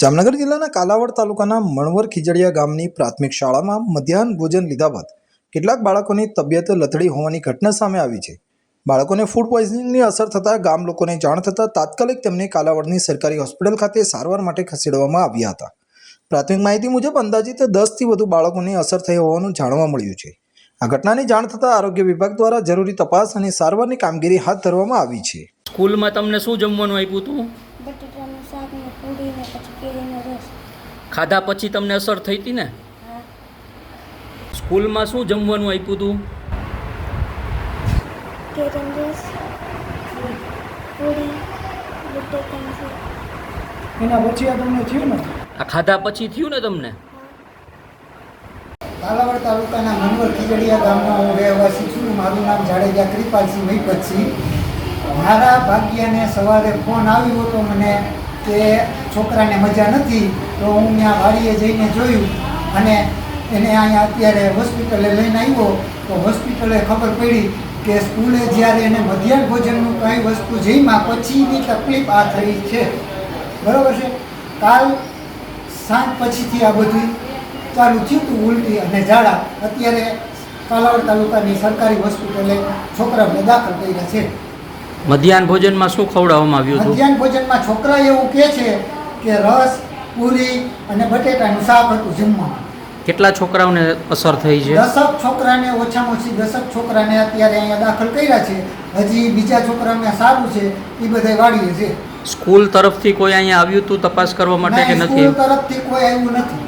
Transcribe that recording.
જામનગર જિલ્લાના કાલાવડ તાલુકાના મણવર ખીજડીયા ગામની પ્રાથમિક શાળામાં મધ્યાહન ભોજન લીધા બાદ કેટલાક બાળકોની તબિયત લથડી હોવાની ઘટના સામે આવી છે। બાળકોને ફૂડ પોઈઝનિંગની અસર થતાં ગામ લોકોને જાણ થતાં તાત્કાલિક તેમને કાલાવડની સરકારી હોસ્પિટલ ખાતે સારવાર માટે ખસેડવામાં આવ્યા હતા। પ્રાથમિક માહિતી મુજબ અંદાજિત 10થી વધુ બાળકોને અસર થઈ હોવાનું જાણવા મળ્યું છે। આ ઘટનાની જાણ થતાં આરોગ્ય વિભાગ દ્વારા જરૂરી તપાસ અને સારવારની કામગીરી હાથ ધરવામાં આવી છે। સ્કૂલમાં તમને શું જમવાનું આપ્યું હતું? બટેટાનું શાક ને પૂરી ને પછી કેરીનો રસ। ખાધા પછી તમને અસર થઈ હતી ને? હા, સ્કૂલમાં શું જમવાનું આપ્યું હતું? કેરીનો રસ, પૂરી, બટેટાનું શાક। એના પછી આ તમને થયું ને? આ ખાધા પછી થયું ને તમને? કાલાવડ તાલુકાના મણવર ખીજડીયા ગામનો હું રહેવાસી છું। મારું નામ જાડેજા કૃપાલસિંહ મહિપતસિંહ। મારા ભાગ્યને સવારે ફોન આવ્યો હતો મને કે છોકરાને મજા નથી, તો હું ત્યાં વાડીએ જઈને જોયું અને એને અહીંયા અત્યારે હોસ્પિટલે લઈને આવ્યો તો હોસ્પિટલે ખબર પડી કે સ્કૂલે જ્યારે એને મધ્યાહન ભોજનનું કંઈ વસ્તુ જમ્યા પછીની તકલીફ આ થઈ છે, બરાબર છે। કાલ સાંજ પછીથી આ બધું ચાલુ થયું હતું, ઉલટી અને ઝાડા। અત્યારે કાલાવડ તાલુકાની સરકારી હોસ્પિટલે છોકરાઓને દાખલ કર્યા છે। મધ્યાહન ભોજનમાં શું ખવડાવવામાં આવ્યું હતું? મધ્યાહન ભોજનમાં છોકરા એવું કહે છે કે રસ, પૂરી અને બટેટાનું શાક હતું જમવામાં। કેટલા છોકરાઓને અસર થઈ છે? 10 છોકરાને, ઓછામાં ઓછી 10 છોકરાને અત્યારે અહીંયા દાખલ કર્યા છે। હજી બીજા છોકરાને સારું છે, એ બધા વાડીએ છે। સ્કૂલ તરફથી કોઈ અહીંયા આવ્યું હતું તપાસ કરવા માટે કે નથી? સ્કૂલ તરફથી કોઈ આવ્યું નથી।